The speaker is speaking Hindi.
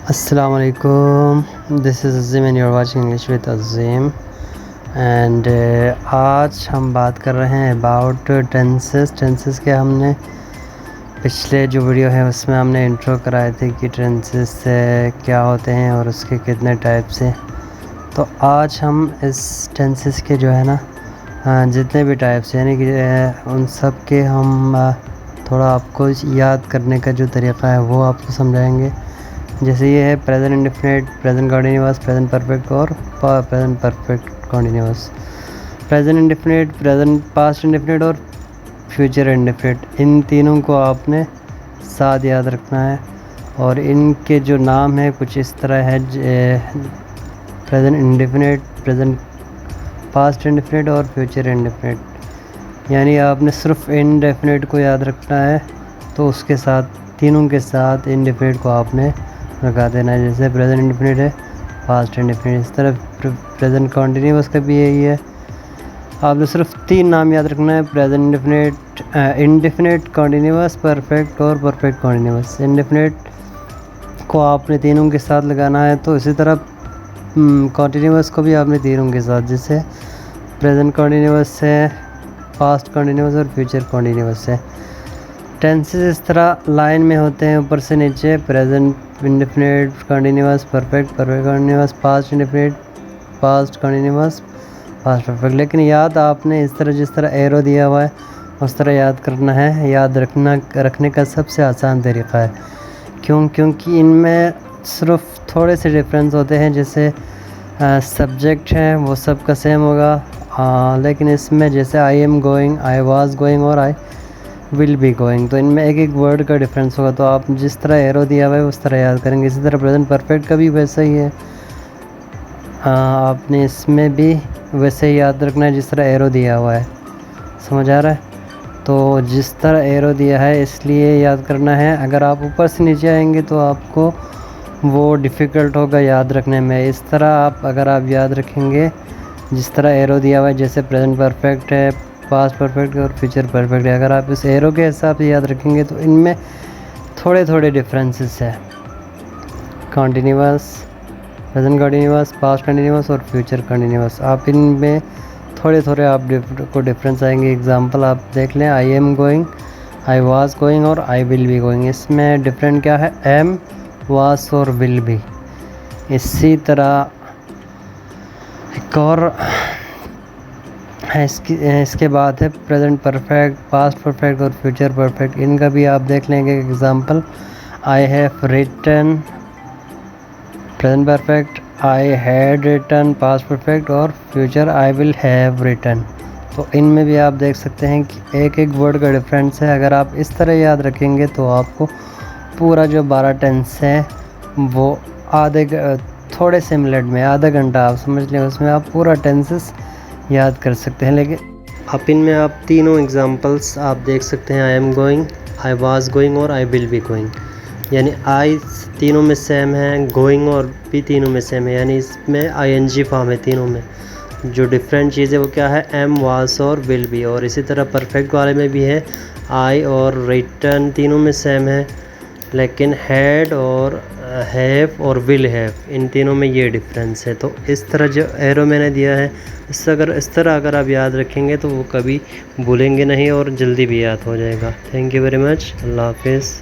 अस्सलाम वालेकुम, this is Azeem and you are watching English with Azeem. And आज हम बात कर रहे हैं अबाउट टेंसेस के हमने पिछले जो वीडियो है उसमें हमने इंट्रो कराए थे कि टेंसेस क्या होते हैं और उसके कितने टाइप्स हैं। तो आज हम इस टेंसेस के जो है ना जितने भी टाइप्स यानी कि उन सब के हम थोड़ा आपको याद करने का जो तरीक़ा है वो आपको समझाएंगे। जैसे ये है present indefinite, present continuous, present perfect और present perfect continuous. Present indefinite, present past indefinite और फ्यूचर इंडेफिनिट, इन तीनों को आपने साथ याद रखना है। और इनके जो नाम है कुछ इस तरह है, present indefinite, present past indefinite और फ्यूचर इंडेफिनिट। यानी आपने सिर्फ इंडेफिनिट को याद रखना है, तो उसके साथ तीनों के साथ इंडेफिनिट को आपने लगा देना है। जैसे प्रेजेंट इंडेफिनिट है, पास्ट इंडेफिनिट, इस तरह प्रेजेंट कंटिन्यूअस का भी यही है। आपने सिर्फ तीन नाम याद रखना है, present indefinite, indefinite, continuous, perfect और परफेक्ट कंटिन्यूअस। इंडेफिनिट को आपने तीनों के साथ लगाना है, तो इसी तरह कंटिन्यूअस को भी आपने तीनों के साथ, जैसे प्रेजेंट कंटिन्यूअस है, पास्ट कंटिन्यूअस और फ्यूचर कंटिन्यूअस है। टेंसेस इस तरह लाइन में होते हैं ऊपर से नीचे, present indefinite, continuous, perfect, perfect continuous, past indefinite, past continuous, past perfect. लेकिन याद आपने इस तरह जिस तरह एरो दिया हुआ है उस तरह याद करना है। याद रखने का सबसे आसान तरीक़ा है, क्योंकि इनमें सिर्फ थोड़े से डिफरेंस होते हैं। जैसे सब्जेक्ट है वो सब का सेम होगा, लेकिन इसमें जैसे आई am going, I was going और आई विल बी गोइंग, तो इनमें एक एक वर्ड का डिफरेंस होगा। तो आप जिस तरह एरो दिया हुआ है उस तरह याद करेंगे। इसी तरह प्रेजेंट परफेक्ट का भी वैसा ही है, आपने इसमें भी वैसे ही याद रखना है जिस तरह एरो दिया हुआ है। समझ आ रहा है? तो जिस तरह एरो दिया है इसलिए याद करना है। अगर आप ऊपर से नीचे आएंगे तो आपको वो डिफ़िकल्ट होगा याद रखने में। इस तरह अगर आप याद रखेंगे जिस तरह एरो दिया हुआ है, जैसे प्रेजेंट परफेक्ट है, पास्ट परफेक्ट और फ्यूचर परफेक्ट है, अगर आप इस एरो के हिसाब से याद रखेंगे तो इनमें थोड़े थोड़े डिफरेंसेस है। Continuous, present continuous, past continuous और फ्यूचर कंटिन्यूअस, आप इनमें थोड़े थोड़े आप को डिफरेंस आएंगे। एग्जांपल आप देख लें, I am going, I was going और आई विल बी गोइंग, इसमें डिफरेंट क्या है, एम, वाज और विल बी। इसी तरह एक और है, इसके बाद है प्रेजेंट परफेक्ट, पास्ट परफेक्ट और फ्यूचर परफेक्ट। इनका भी आप देख लेंगे example, I have written, present perfect, I had written, past perfect और future I will have written. तो इनमें भी आप देख सकते हैं कि एक एक वर्ड का डिफरेंस है। अगर आप इस तरह याद रखेंगे तो आपको पूरा जो 12 टेंस है वो थोड़े से मिनट में, आधा घंटा आप समझ लें, उसमें आप पूरा टेंसेस याद कर सकते हैं। लेकिन आप इनमें आप तीनों एग्जांपल्स आप देख सकते हैं, आई am going, I was going और आई विल बी गोइंग। यानी आई तीनों में सेम है, गोइंग और भी तीनों में सेम है, यानी इसमें आईएनजी फॉर्म है तीनों में। जो डिफरेंट चीज़ है वो क्या है, एम, वाज और विल बी। और इसी तरह परफेक्ट वाले में भी है, आई और रिटन तीनों में सेम है, लेकिन हैड और हैव और विल हैव, इन तीनों में ये डिफरेंस है। तो इस तरह जो एरो मैंने दिया है, इस तरह अगर आप याद रखेंगे तो वो कभी भूलेंगे नहीं और जल्दी भी याद हो जाएगा। थैंक यू वेरी मच, अल्लाह हाफिज़।